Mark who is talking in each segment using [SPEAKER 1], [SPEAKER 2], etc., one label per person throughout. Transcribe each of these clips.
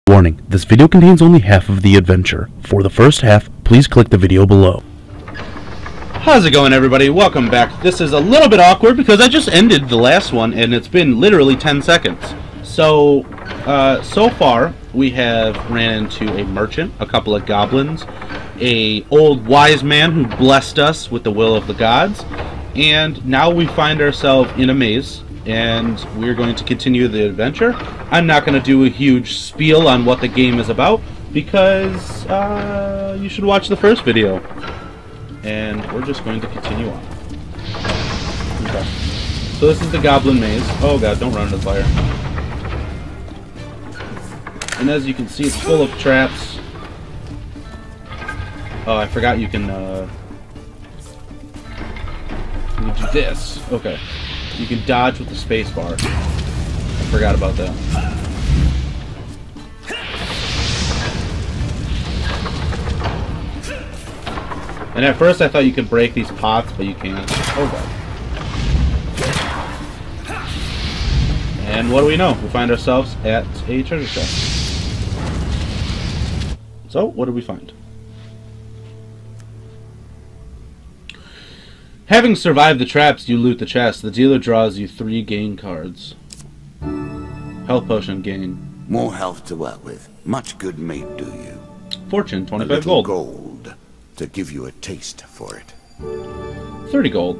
[SPEAKER 1] Warning, this video contains only half of the adventure. For the first half, please click the video below.
[SPEAKER 2] How's it going, everybody? Welcome back. This is a little bit awkward because I just ended the last one and it's been literally 10 seconds. So far we have ran into a merchant, a couple of goblins, a old wise man who blessed us with the will of the gods, and now we find ourselves in a maze and we're going to continue the adventure. I'm not going to do a huge spiel on what the game is about because you should watch the first video. And we're just going to continue on. Okay. So this is the goblin maze. Oh god, don't run into the fire. And as you can see, it's full of traps. Oh, I forgot you can do this. Okay. You can dodge with the space bar. I forgot about that. And at first I thought you could break these pots, but you can't. Oh god. And what do we know? We find ourselves at a treasure chest. So, what did we find? Having survived the traps, you loot the chest. The dealer draws you 3 gain cards. Health potion gain.
[SPEAKER 3] More health to work with. Much good may do you.
[SPEAKER 2] Fortune, 25
[SPEAKER 3] a little
[SPEAKER 2] gold.
[SPEAKER 3] To give you a taste for it.
[SPEAKER 2] 30 gold.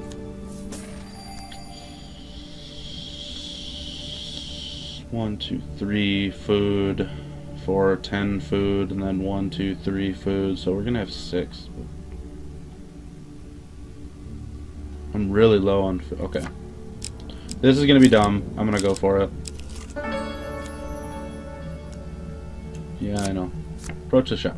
[SPEAKER 2] One, 2, 3 food. 4, 10 food, and then 1, 2, 3 food. So we're gonna have 6. I'm really low on food. Okay. This is gonna be dumb. I'm gonna go for it. Yeah, I know. Approach the shop.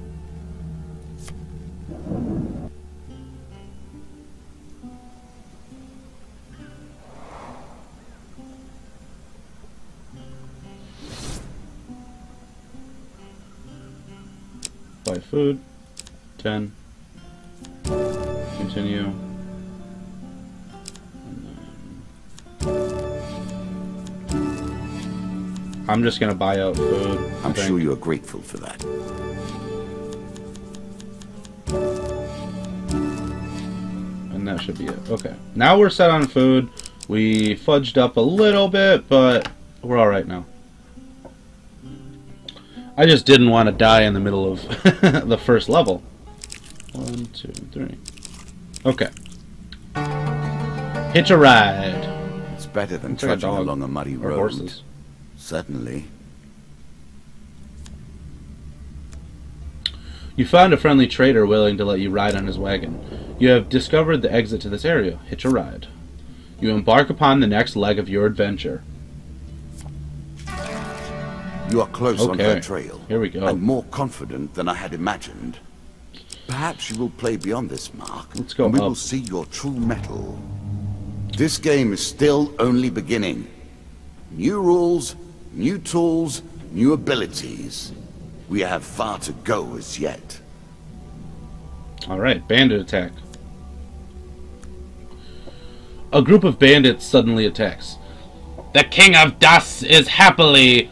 [SPEAKER 2] Buy food. 10. Continue. I'm just gonna buy out food.
[SPEAKER 3] I'm sure you're grateful for that.
[SPEAKER 2] And that should be it. Okay. Now we're set on food. We fudged up a little bit, but we're alright now. I just didn't want to die in the middle of the first level. 1, 2, 3. Okay. Hitch a ride.
[SPEAKER 3] It's better than
[SPEAKER 2] It's like
[SPEAKER 3] trudging
[SPEAKER 2] a dog.
[SPEAKER 3] along a muddy
[SPEAKER 2] Or
[SPEAKER 3] road.
[SPEAKER 2] horses.
[SPEAKER 3] Certainly.
[SPEAKER 2] You found a friendly trader willing to let you ride on his wagon. You have discovered the exit to this area. Hitch a ride. You embark upon the next leg of your adventure.
[SPEAKER 3] You are close on her trail.
[SPEAKER 2] Here we go.
[SPEAKER 3] And more confident than I had imagined. Perhaps you will play beyond this mark.
[SPEAKER 2] Let's go
[SPEAKER 3] and we
[SPEAKER 2] up.
[SPEAKER 3] will see your true mettle. This game is still only beginning. New rules, new tools, new abilities. We have far to go as yet.
[SPEAKER 2] Alright, bandit attack. A group of bandits suddenly attacks. The King of Dust is happy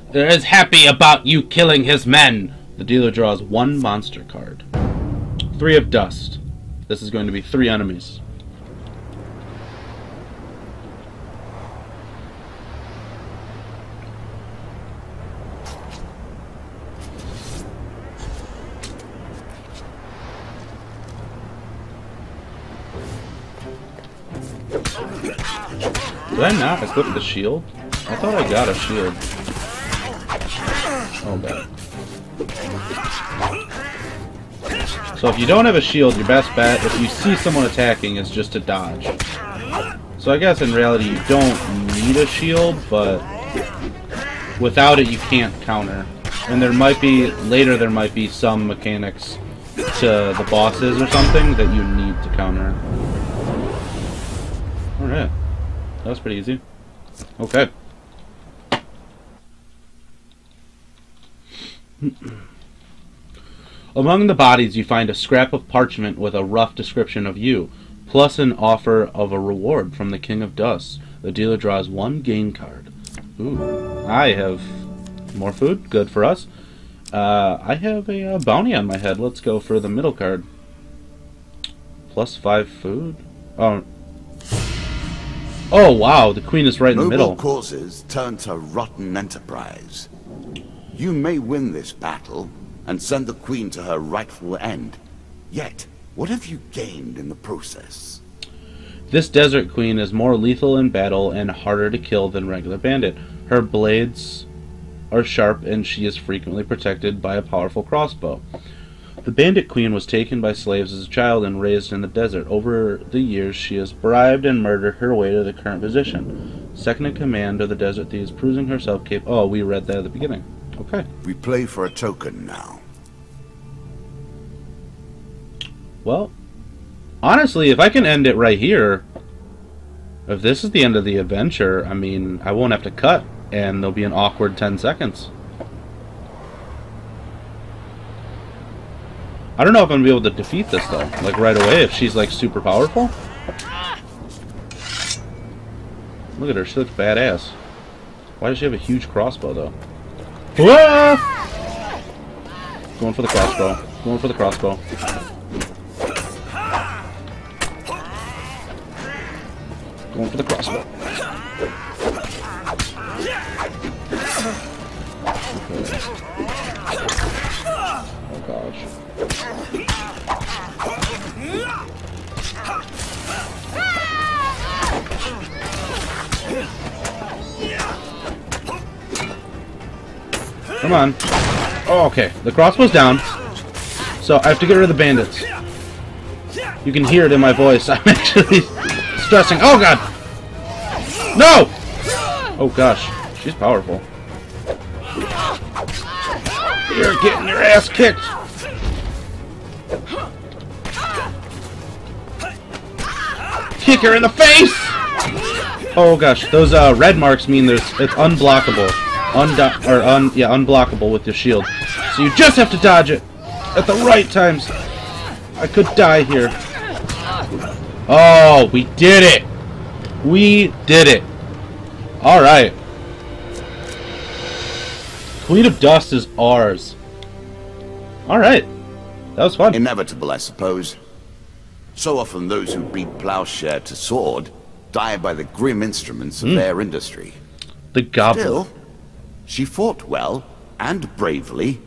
[SPEAKER 2] about you killing his men. The dealer draws 1 monster card. 3 of dust. This is going to be 3 enemies. Did I not equip the shield? I thought I got a shield. Oh, bad. So if you don't have a shield, your best bet, if you see someone attacking, is just to dodge. So I guess in reality you don't need a shield, but without it you can't counter. And there might be, later there might be some mechanics to the bosses or something that you need to counter. Alright. That was pretty easy. Okay. Among the bodies you find a scrap of parchment with a rough description of you, plus an offer of a reward from the King of Dust. The dealer draws 1 gain card. Ooh. I have more food. Good for us. I have a bounty on my head. Let's go for the middle card. +5 food. Oh. Oh wow, the queen is right in the middle.
[SPEAKER 3] Noble causes turn to rotten enterprise. You may win this battle and send the queen to her rightful end. Yet, what have you gained in the process?
[SPEAKER 2] This desert queen is more lethal in battle and harder to kill than regular bandit. Her blades are sharp and she is frequently protected by a powerful crossbow. The bandit queen was taken by slaves as a child and raised in the desert. Over the years, she has bribed and murdered her way to the current position. Second in command of the desert thieves, proving herself capable. Oh, we read that at the beginning. Okay.
[SPEAKER 3] We play for a token now.
[SPEAKER 2] Well, honestly, if I can end it right here, if this is the end of the adventure, I mean, I won't have to cut, and there'll be an awkward 10 seconds. I don't know if I'm going to be able to defeat this, though. Like, right away, if she's, like, super powerful. Look at her. She looks badass. Why does she have a huge crossbow, though? Ah! Going for the crossbow. Going for the crossbow. Going for the crossbow. Okay. Oh, gosh. Come on. Oh, okay. The crossbow's down. So I have to get rid of the bandits. You can hear it in my voice. I'm actually stressing. Oh, God! No! Oh, gosh. She's powerful. You're getting your ass kicked. Kick her in the face! Oh, gosh. Those red marks mean it's unblockable. Unblockable with your shield. So you just have to dodge it at the right times. I could die here. Oh, we did it! We did it! Alright. Queen of Dust is ours. Alright. That was fun.
[SPEAKER 3] Inevitable, I suppose. So often those who beat plowshare to sword die by the grim instruments of their industry.
[SPEAKER 2] The goblin.
[SPEAKER 3] Still, she fought well and bravely,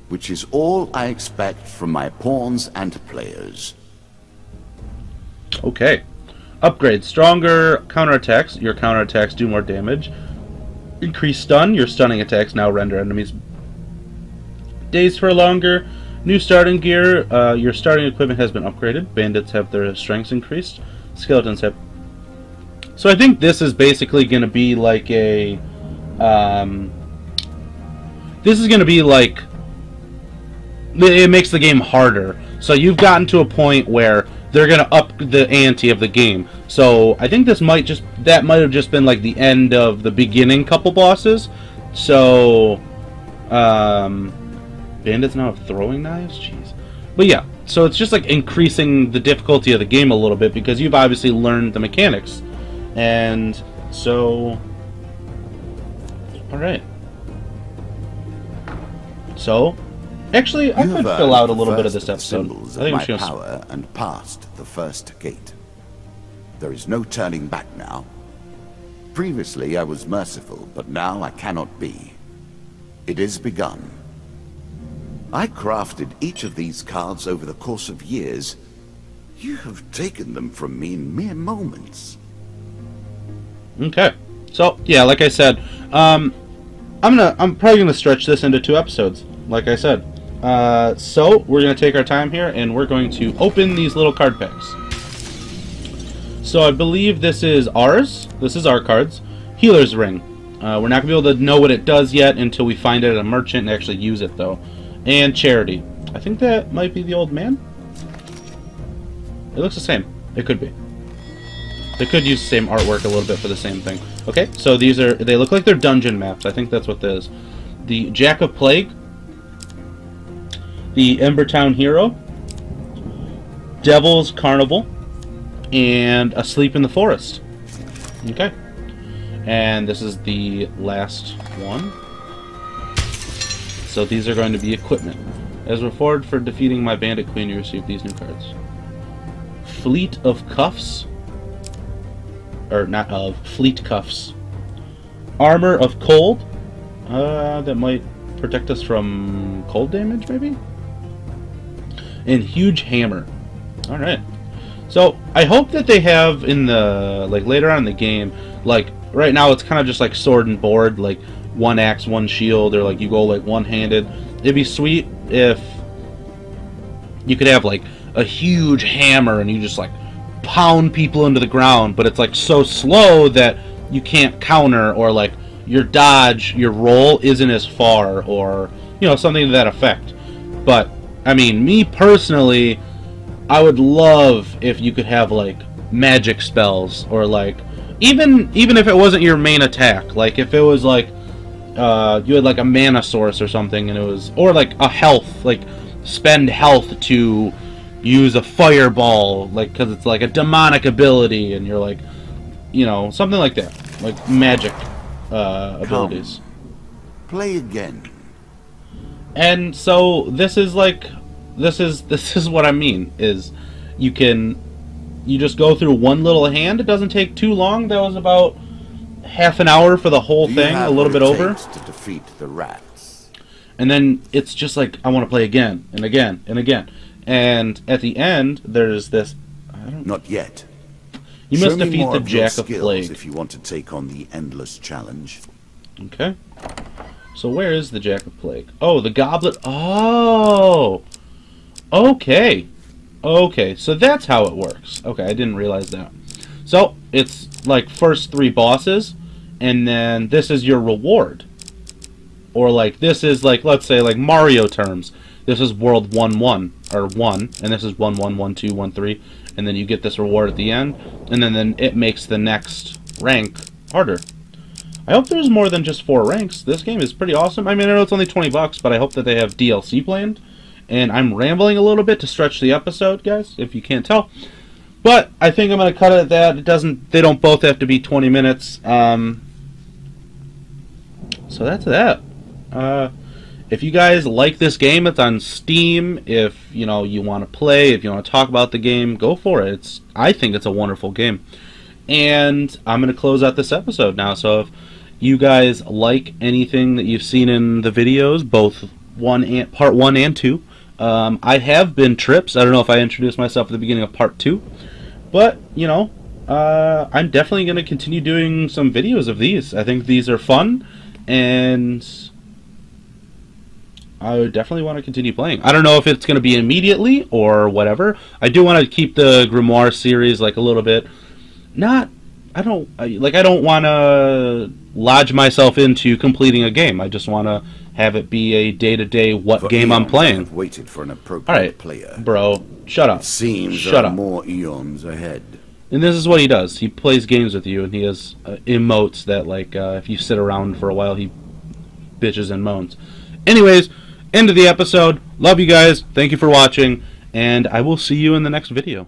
[SPEAKER 3] which is all I expect from my pawns and players.
[SPEAKER 2] Okay. Upgrade. Stronger counterattacks. Your counterattacks do more damage. Increase stun. Your stunning attacks now render enemies dazed for longer. New starting gear. Your starting equipment has been upgraded. Bandits have their strengths increased. Skeletons have... So I think this is basically going to be like a... this is going to be like... It makes the game harder. So you've gotten to a point where they're going to up the ante of the game. So I think this might just... That might have just been like the end of the beginning couple bosses. So... Bandits now have throwing knives? Jeez. But yeah, so it's just like increasing the difficulty of the game a little bit because you've obviously learned the mechanics. And so... Alright. So, actually, I could fill out a little bit of this episode. I think I'm just
[SPEAKER 3] power and passed the first gate. There is no turning back now. Previously I was merciful, but now I cannot be. It is begun. I crafted each of these cards over the course of years. You have taken them from me in mere moments.
[SPEAKER 2] Okay. So, yeah, like I said, I'm probably gonna stretch this into 2 episodes, like I said. So we're gonna take our time here and we're going to open these little card packs. So I believe this is ours. This is our cards. Healer's Ring. We're not gonna be able to know what it does yet until we find it at a merchant and actually use it, though. And Charity. I think that might be the old man. It looks the same. It could be. They could use the same artwork a little bit for the same thing. Okay, so these are... They look like they're dungeon maps. I think that's what this is. The Jack of Plague. The Embertown Hero. Devil's Carnival. And Asleep in the Forest. Okay. And this is the last one. So these are going to be equipment. As reward for defeating my bandit queen, you receive these new cards. Fleet of Cuffs. Or not of, Fleet Cuffs. Armor of Cold. That might protect us from cold damage, maybe? And Huge Hammer. Alright. So, I hope that they have in the, like, later on in the game, like, right now it's kind of just like sword and board, like, one axe, one shield, or like you go like one-handed. It'd be sweet if you could have like a huge hammer and you just like pound people into the ground, but it's like so slow that you can't counter, or like your dodge, your roll isn't as far, or you know, something to that effect. But I mean, me personally, I would love if you could have like magic spells, or like even if it wasn't your main attack, like if it was like you had like a mana source or something, and it was, or like a health, like spend health to use a fireball, like because it's like a demonic ability, and you're like, you know, something like that, like magic abilities.
[SPEAKER 3] Play again.
[SPEAKER 2] And so this is like, this is what I mean, is you just go through one little hand. It doesn't take too long. That was about half an hour for the whole thing, a little bit over.
[SPEAKER 3] To defeat the rats.
[SPEAKER 2] And then it's just like, I want to play again and again and again. And at the end, there's this.
[SPEAKER 3] Not yet.
[SPEAKER 2] You must defeat the Jack of Plague
[SPEAKER 3] if you want to take on the endless challenge.
[SPEAKER 2] Okay. So where is the Jack of Plague? Oh, the Goblet. Oh. Okay. Okay. So that's how it works. Okay, I didn't realize that. So it's like first 3 bosses, and then this is your reward. Or like this is like, let's say like Mario terms. This is world 1-1 or 1, and this is 1-1, 1-2, 1-3, and then you get this reward at the end, and then it makes the next rank harder. I hope there's more than just 4 ranks. This game is pretty awesome. I mean, I know it's only $20, but I hope that they have DLC planned. And I'm rambling a little bit to stretch the episode, guys, if you can't tell. But I think I'm going to cut it at that. It doesn't. They don't both have to be 20 minutes. So that's that. If you guys like this game, it's on Steam. If you know you want to play, if you want to talk about the game, go for it. I think it's a wonderful game. And I'm going to close out this episode now. So if you guys like anything that you've seen in the videos, both part 1 and 2, I have been Trypps. I don't know if I introduced myself at the beginning of part 2, but you know, I'm definitely going to continue doing some videos of these. I think these are fun, and I would definitely want to continue playing. I don't know if it's going to be immediately or whatever. I do want to keep the Grimoire series like a little bit. I don't want to lodge myself into completing a game. I just want to have it be a day-to-day what game I'm playing.
[SPEAKER 3] I've waited for an appropriate player.
[SPEAKER 2] Bro, shut up.
[SPEAKER 3] It seems
[SPEAKER 2] shut
[SPEAKER 3] there
[SPEAKER 2] up.
[SPEAKER 3] are more eons ahead.
[SPEAKER 2] And this is what he does. He plays games with you, and he has emotes that, like, if you sit around for a while, he bitches and moans. Anyways, end of the episode. Love you guys. Thank you for watching, and I will see you in the next video.